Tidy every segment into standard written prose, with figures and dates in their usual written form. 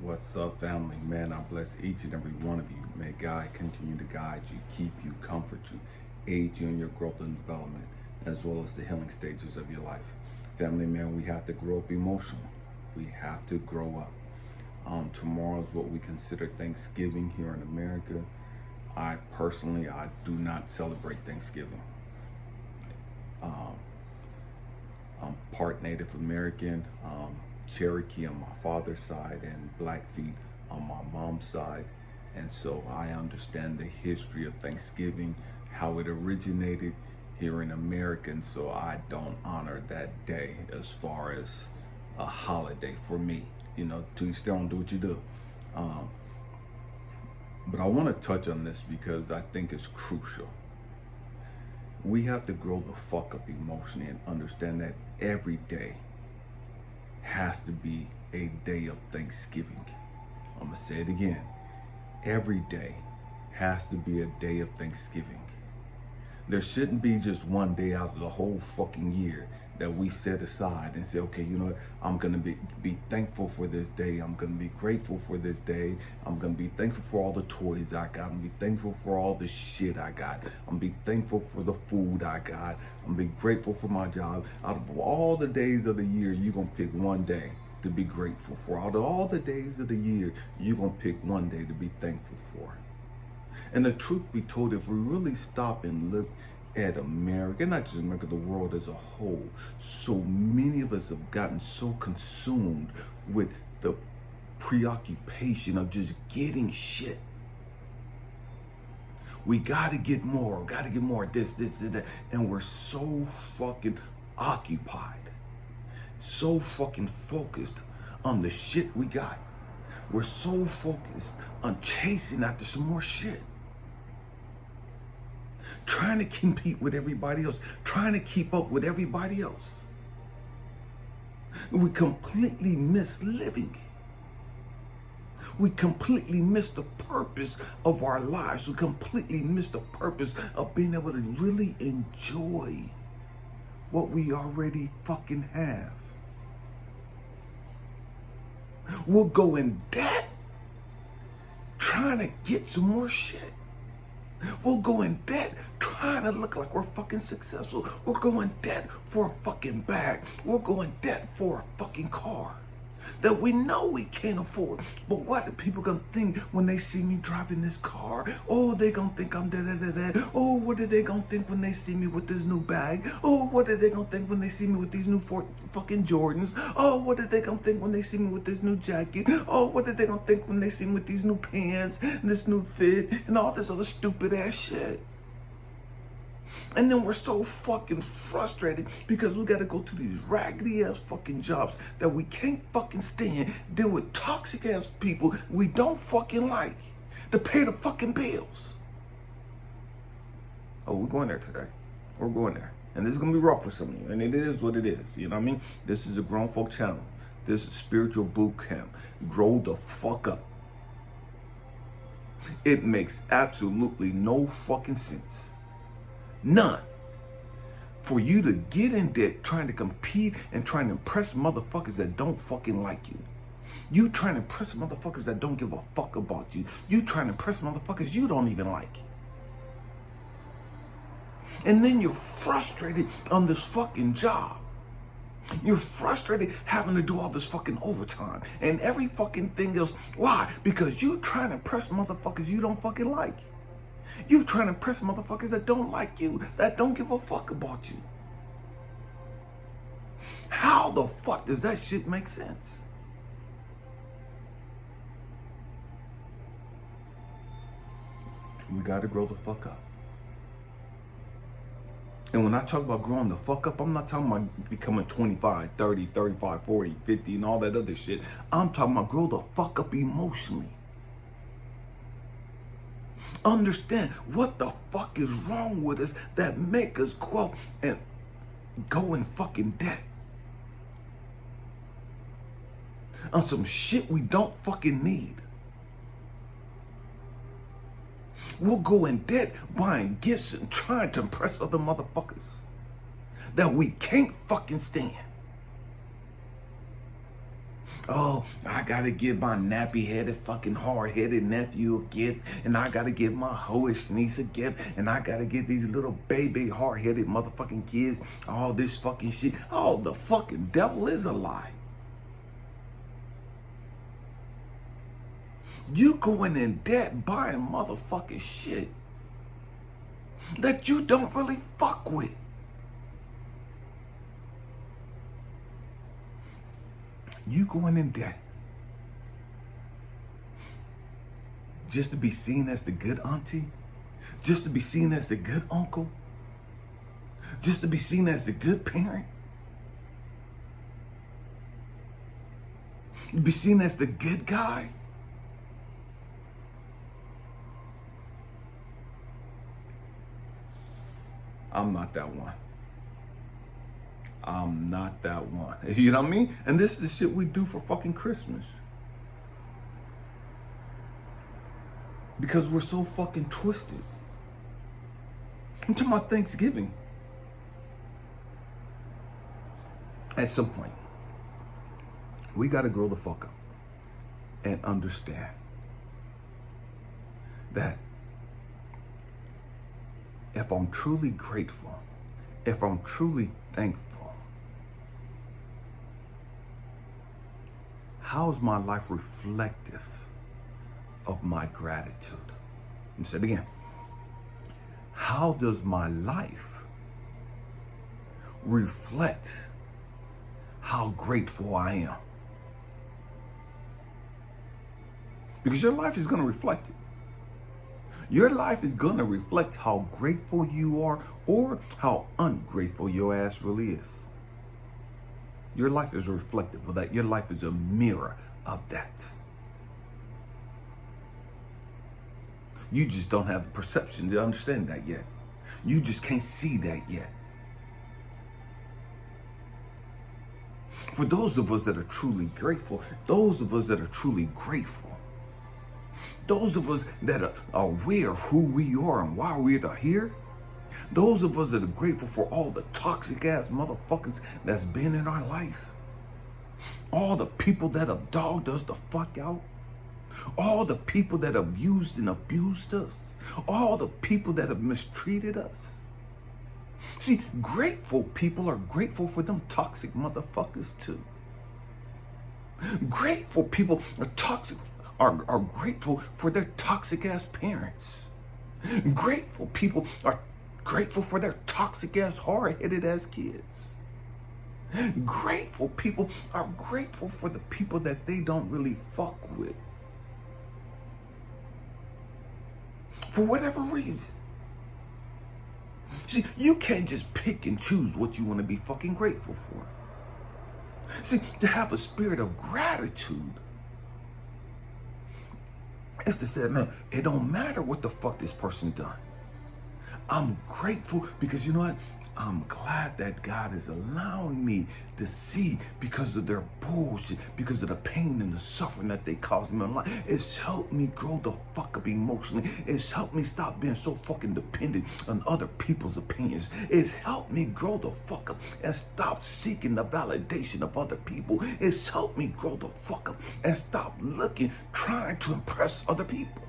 What's up, family? Man, I bless each and every one of you. May God continue to guide you, keep you, comfort you, aid you in your growth and development, as well as the healing stages of your life. Family, man, we have to grow up emotionally. We have to grow up. Tomorrow is what we consider Thanksgiving here in America. I do not celebrate Thanksgiving. I'm part Native American, Cherokee on my father's side, and Blackfeet on my mom's side. And so I understand the history of Thanksgiving, how it originated here in America. And so I don't honor that day as far as a holiday for me. You know, to each their own, do what you do. But I want to touch on this because I think it's crucial. We have to grow the fuck up emotionally and understand that every day has to be a day of Thanksgiving. I'm gonna say it again. Every day has to be a day of Thanksgiving. There shouldn't be just one day out of the whole fucking year that we set aside and say, okay, you know what, I'm gonna be thankful for this day. I'm gonna be grateful for this day. I'm gonna be thankful for all the toys I got. I'm gonna be thankful for all the shit I got. I'm gonna be thankful for the food I got. I'm gonna be grateful for my job. Out of all the days of the year, you're gonna pick one day to be grateful for. Out of all the days of the year, you're gonna pick one day to be thankful for. And the truth be told, if we really stop and look at America, not just America, the world as a whole, so many of us have gotten so consumed with the preoccupation of just getting shit. We gotta get more, this, that. And we're so fucking occupied, so fucking focused on the shit we got. We're so focused on chasing after some more shit. Trying to compete with everybody else, trying to keep up with everybody else. We completely miss living. We completely miss the purpose of our lives. We completely miss the purpose of being able to really enjoy what we already fucking have. We'll go in debt trying to get some more shit. We'll go in debt trying to look like we're fucking successful. We'll go in debt for a fucking bag. We'll go in debt for a fucking car that we know we can't afford. But what are people gonna think when they see me driving this car? Oh, they gonna think I'm da. Oh, what are they gonna think when they see me with this new bag? Oh, what are they gonna think when they see me with these new fucking Jordans? Oh, what are they gonna think when they see me with this new jacket? Oh, what are they gonna think when they see me with these new pants and this new fit and all this other stupid ass shit? And then we're so fucking frustrated because we gotta go to these raggedy ass fucking jobs that we can't fucking stand, deal with toxic ass people we don't fucking like to pay the fucking bills. Oh, we're going there today. We're going there. And this is gonna be rough for some of you. And it is what it is. You know what I mean? This is a grown folk channel. This is spiritual boot camp. Grow the fuck up. It makes absolutely no fucking sense. None. For you to get in debt trying to compete and trying to impress motherfuckers that don't fucking like you. You trying to impress motherfuckers that don't give a fuck about you. You trying to impress motherfuckers you don't even like. And then you're frustrated on this fucking job. You're frustrated having to do all this fucking overtime and every fucking thing else. Why? Because you trying to impress motherfuckers you don't fucking like. You trying to impress motherfuckers that don't like you, that don't give a fuck about you. How the fuck does that shit make sense? We gotta grow the fuck up. And when I talk about growing the fuck up, I'm not talking about becoming 25, 30, 35, 40, 50 and all that other shit. I'm talking about grow the fuck up emotionally. Understand what the fuck is wrong with us that make us grow and go in fucking debt on some shit we don't fucking need. We'll go in debt buying gifts and trying to impress other motherfuckers that we can't fucking stand. Oh, I gotta give my nappy-headed, fucking hard-headed nephew a gift, and I gotta give my hoish niece a gift, and I gotta give these little baby, hard-headed motherfucking kids all this fucking shit. Oh, the fucking devil is a lie. You going in debt buying motherfucking shit that you don't really fuck with. You going in debt just to be seen as the good auntie, just to be seen as the good uncle, just to be seen as the good parent, to be seen as the good guy. I'm not that one. I'm not that one. You know what I mean? And this is the shit we do for fucking Christmas. Because we're so fucking twisted. I'm talking about Thanksgiving. At some point, we gotta grow the fuck up and understand that if I'm truly grateful, if I'm truly thankful, how is my life reflective of my gratitude? Let me say it again. How does my life reflect how grateful I am? Because your life is going to reflect it. Your life is going to reflect how grateful you are or how ungrateful your ass really is. Your life is reflective of that. Your life is a mirror of that. You just don't have the perception to understand that yet. You just can't see that yet. For those of us that are truly grateful, those of us that are truly grateful, those of us that are aware of who we are and why we are here, those of us that are grateful for all the toxic ass motherfuckers that's been in our life, all the people that have dogged us the fuck out, all the people that have used and abused us, all the people that have mistreated us. See, grateful people are grateful for them toxic motherfuckers too. Grateful people are grateful for their toxic ass parents. Grateful people are grateful for their toxic ass, hard-headed ass kids. Grateful people are grateful for the people that they don't really fuck with. For whatever reason. See, you can't just pick and choose what you want to be fucking grateful for. See, to have a spirit of gratitude is to say, man, it don't matter what the fuck this person done. I'm grateful because you know what? I'm glad that God is allowing me to see because of their bullshit, because of the pain and the suffering that they caused me in life. It's helped me grow the fuck up emotionally. It's helped me stop being so fucking dependent on other people's opinions. It's helped me grow the fuck up and stop seeking the validation of other people. It's helped me grow the fuck up and stop trying to impress other people.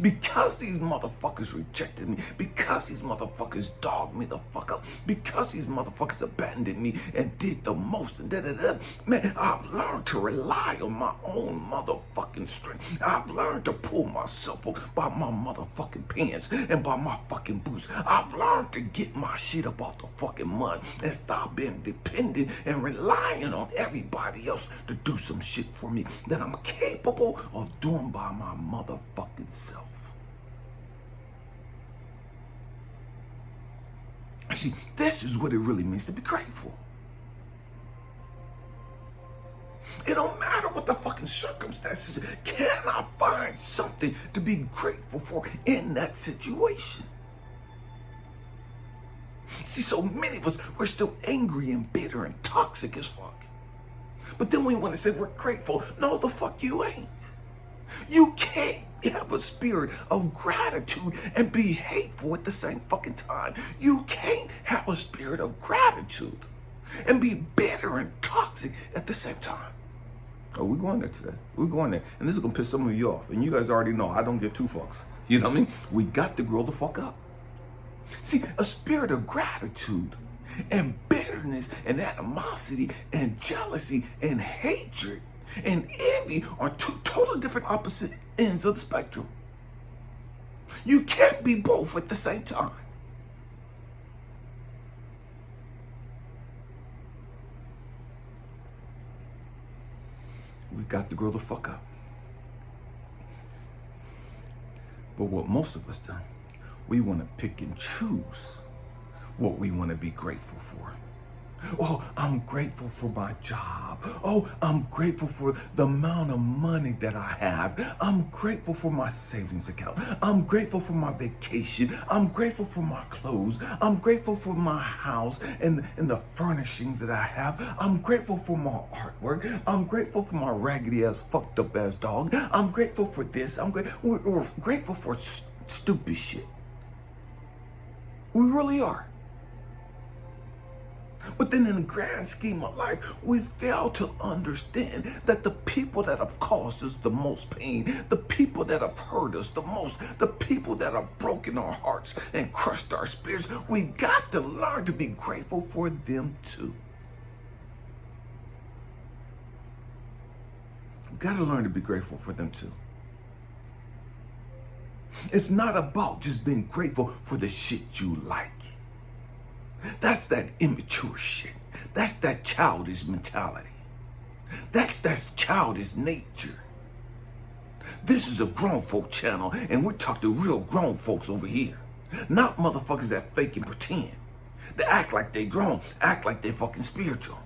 Because these motherfuckers rejected me, because these motherfuckers dogged me the fuck up, because these motherfuckers abandoned me and did the most and da-da-da, man, I've learned to rely on my own motherfucking strength. I've learned to pull myself up by my motherfucking pants and by my fucking boots. I've learned to get my shit up off the fucking mud and stop being dependent and relying on everybody else to do some shit for me that I'm capable of doing by my motherfucking self. See, this is what it really means to be grateful. It don't matter what the fucking circumstances. Can I find something to be grateful for in that situation? See, so many of us, we're still angry and bitter and toxic as fuck. But then we want to say we're grateful. No, the fuck you ain't. You can't have a spirit of gratitude and be hateful at the same fucking time. You can't have a spirit of gratitude and be bitter and toxic at the same time. Oh, we're going there today. We're going there. And this is going to piss some of you off. And you guys already know I don't give two fucks. You know what I mean? We got to grow the fuck up. See, a spirit of gratitude and bitterness and animosity and jealousy and hatred and envy are two totally different opposite ends of the spectrum. You can't be both at the same time. We got to grow the fuck up. But what most of us do, we want to pick and choose what we want to be grateful for. Oh, I'm grateful for my job. Oh, I'm grateful for the amount of money that I have. I'm grateful for my savings account. I'm grateful for my vacation. I'm grateful for my clothes. I'm grateful for my house and the furnishings that I have. I'm grateful for my artwork. I'm grateful for my raggedy ass, fucked up ass dog. I'm grateful for this. We're grateful for stupid shit. We really are. But then in the grand scheme of life, we fail to understand that the people that have caused us the most pain, the people that have hurt us the most, the people that have broken our hearts and crushed our spirits, we've got to learn to be grateful for them too. We've got to learn to be grateful for them too. It's not about just being grateful for the shit you like. That's that immature shit. That's that childish mentality. That's childish nature. This is a grown folk channel, and we're talking to real grown folks over here. Not motherfuckers that fake and pretend. They act like they grown, act like they fucking spiritual.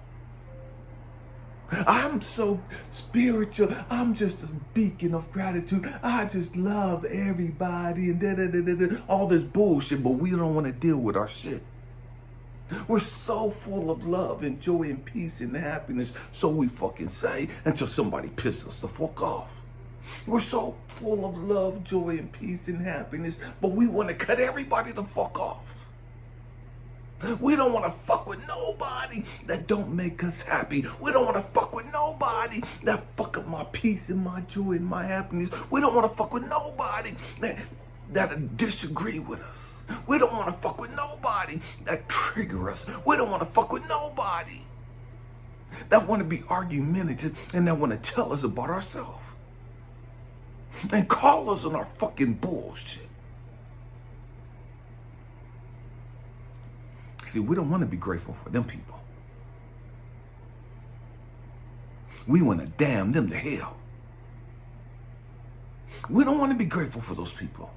I'm so spiritual. I'm just a beacon of gratitude. I just love everybody and all this bullshit, but we don't want to deal with our shit. We're so full of love and joy and peace and happiness, so we fucking say, until somebody pisses us the fuck off. We're so full of love, joy, and peace and happiness, but we want to cut everybody the fuck off. We don't want to fuck with nobody that don't make us happy. We don't want to fuck with nobody that fuck up my peace and my joy and my happiness. We don't want to fuck with nobody that disagree with us. We don't want to fuck with nobody that trigger us. We don't want to fuck with nobody that want to be argumentative and that want to tell us about ourselves and call us on our fucking bullshit. See, we don't want to be grateful for them people. We want to damn them to hell. We don't want to be grateful for those people.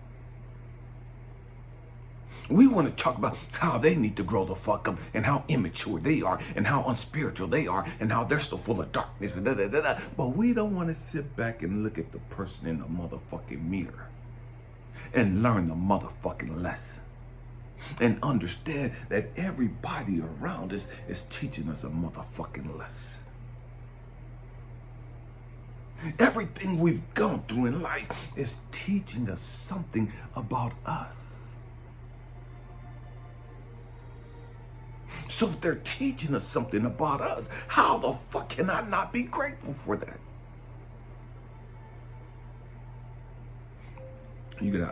We want to talk about how they need to grow the fuck up and how immature they are and how unspiritual they are and how they're so full of darkness and da-da-da-da. But we don't want to sit back and look at the person in the motherfucking mirror and learn the motherfucking lesson and understand that everybody around us is teaching us a motherfucking lesson. Everything we've gone through in life is teaching us something about us. So if they're teaching us something about us, how the fuck can I not be grateful for that?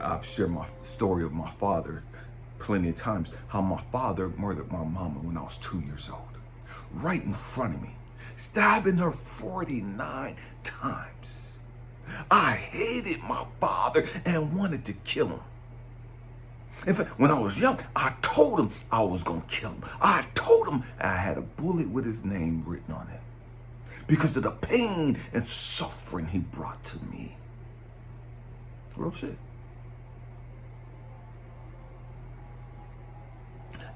I've shared my story of my father plenty of times, how my father murdered my mama when I was 2 years old, right in front of me, stabbing her 49 times. I hated my father and wanted to kill him. In fact, when I was young, I told him I was going to kill him. I told him I had a bullet with his name written on it because of the pain and suffering he brought to me. Real shit.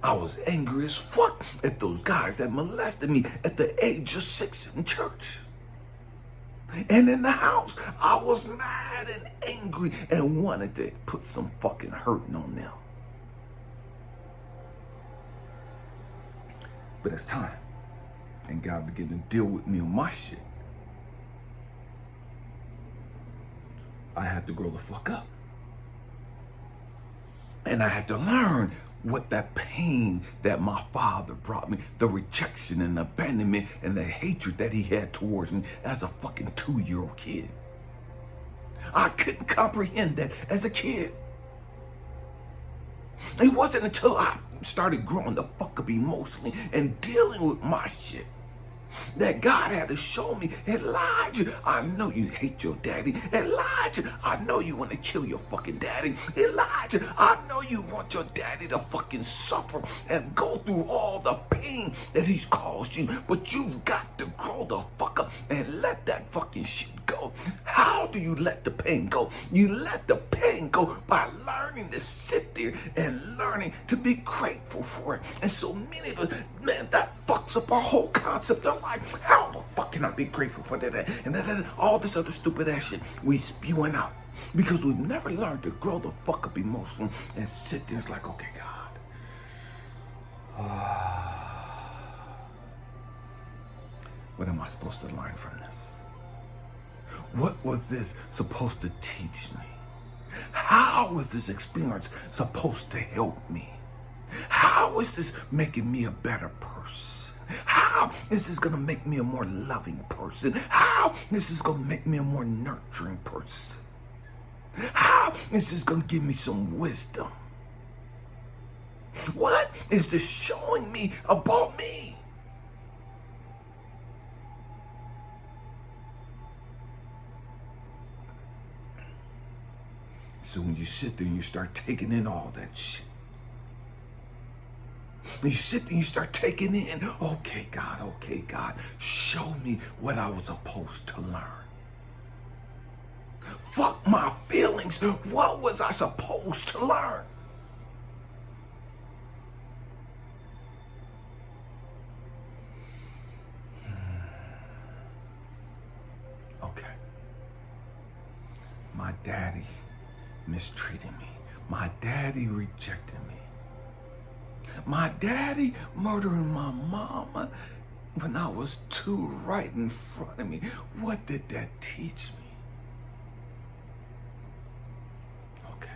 I was angry as fuck at those guys that molested me at the age of 6 in church. And in the house, I was mad and angry and wanted to put some fucking hurting on them. But it's time. And God began to deal with me on my shit. I had to grow the fuck up. And I had to learn what that pain that my father brought me, the rejection and abandonment and the hatred that he had towards me as a fucking 2-year-old kid. I couldn't comprehend that as a kid. It wasn't until I started growing the fuck up emotionally and dealing with my shit that God had to show me, Elijah, I know you hate your daddy. Elijah, I know you want to kill your fucking daddy. Elijah, I know you want your daddy to fucking suffer and go through all the pain that he's caused you. But you've got to grow the fuck up and let that fucking shit go. How do you let the pain go? You let the pain go by learning to sit there and learning to be grateful for it. And so many of us, man, that fucks up our whole concept of life. How the fuck can I be grateful for that? And that, all this other stupid ass shit we spewing out. Because we've never learned to grow the fuck up emotionally and sit there. It's like, okay, God. What am I supposed to learn from this? What was this supposed to teach me? How was this experience supposed to help me? How is this making me a better person? How is this going to make me a more loving person? How is this going to make me a more nurturing person? How is this going to give me some wisdom? What is this showing me about me? So when you sit there and you start taking in all that shit, when you sit there and you start taking in, okay, God, show me what I was supposed to learn. Fuck my feelings. What was I supposed to learn? Okay. My daddy mistreated me. My daddy rejected me. My daddy murdering my mama when I was 2 right in front of me. What did that teach me? Okay.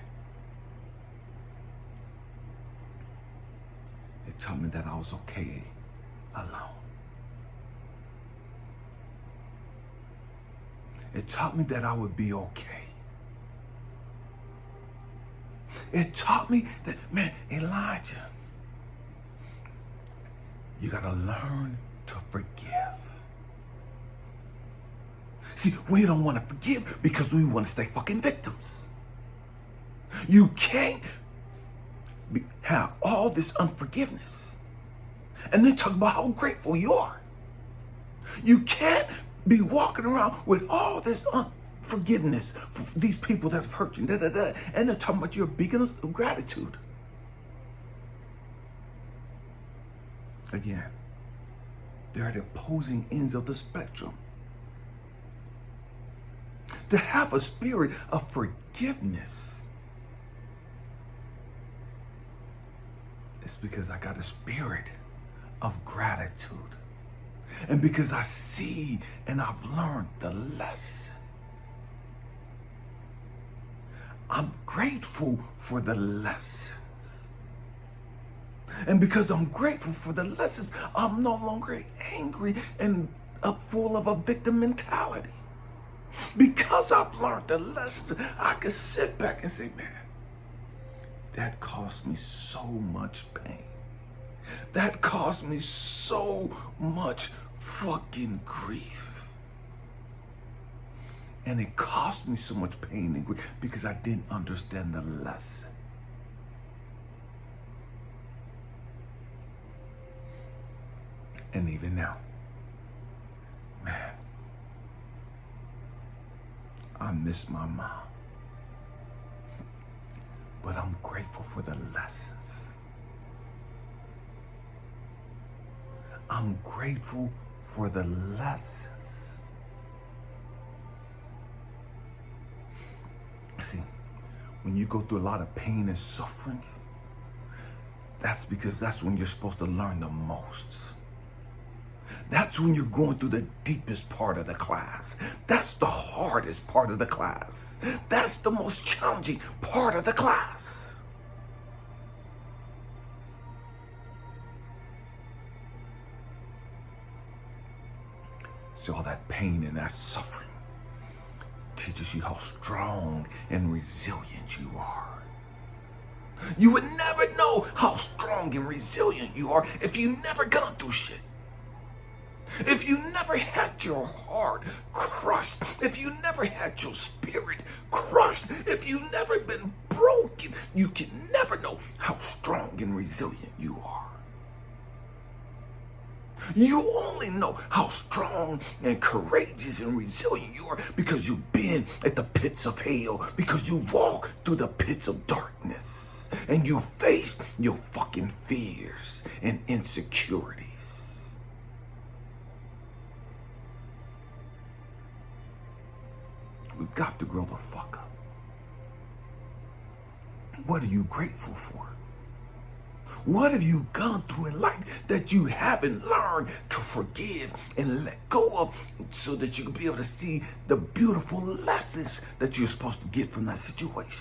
It taught me that I was okay alone. It taught me that I would be okay. It taught me that, man, Elijah, you got to learn to forgive. See, we don't want to forgive because we want to stay fucking victims. You can't have all this unforgiveness and then talk about how grateful you are. You can't be walking around with all this unforgiveness for these people that have hurt you, and they're talking about your beacons of gratitude. Again, they're at opposing ends of the spectrum. To have a spirit of forgiveness is because I got a spirit of gratitude. And because I see and I've learned the lesson. I'm grateful for the lessons. And because I'm grateful for the lessons, I'm no longer angry and full of a victim mentality. Because I've learned the lessons, I can sit back and say, man, that cost me so much pain. That caused me so much fucking grief. And it cost me so much pain and grief because I didn't understand the lesson. And even now, man, I miss my mom. But I'm grateful for the lessons. I'm grateful for the lessons. See, when you go through a lot of pain and suffering, that's because that's when you're supposed to learn the most. That's when you're going through the deepest part of the class. That's the hardest part of the class. That's the most challenging part of the class. See, all that pain and that suffering teaches you how strong and resilient you are. You would never know how strong and resilient you are if you never gone through shit. If you never had your heart crushed, if you never had your spirit crushed, if you never been broken, you can never know how strong and resilient you are. You only know how strong and courageous and resilient you are because you've been at the pits of hell, because you walk through the pits of darkness, and you face your fucking fears and insecurities. We've got to grow the fuck up. What are you grateful for? What have you gone through in life that you haven't learned to forgive and let go of so that you can be able to see the beautiful lessons that you're supposed to get from that situation?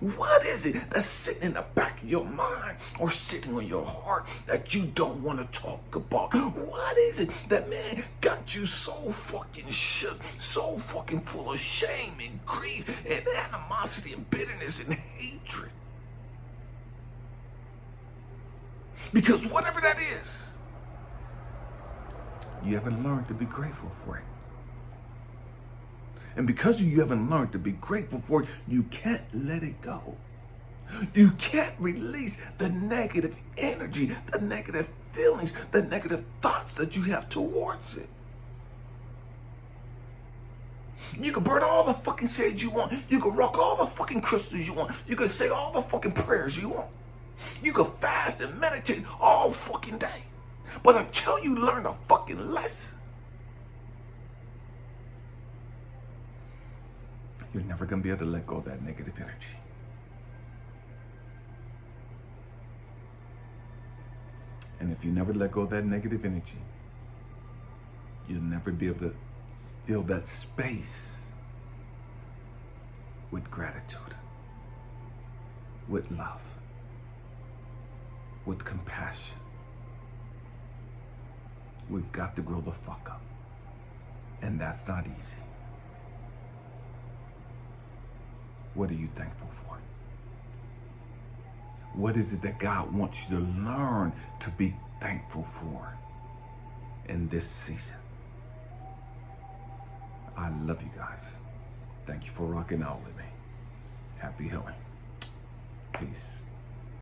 What is it that's sitting in the back of your mind or sitting on your heart that you don't want to talk about? What is it that, man, got you so fucking shook, so fucking full of shame and grief and animosity and bitterness and hatred? Because whatever that is, you haven't learned to be grateful for it. And because you haven't learned to be grateful for it, you can't let it go. You can't release the negative energy, the negative feelings, the negative thoughts that you have towards it. You can burn all the fucking sage you want. You can rock all the fucking crystals you want. You can say all the fucking prayers you want. You can fast and meditate all fucking day. But until you learn a fucking lesson, you're never going to be able to let go of that negative energy. And if you never let go of that negative energy, you'll never be able to fill that space with gratitude, with love, with compassion. We've got to grow the fuck up. And that's not easy. What are you thankful for? What is it that God wants you to learn to be thankful for in this season? I love you guys. Thank you for rocking out with me. Happy healing. Peace.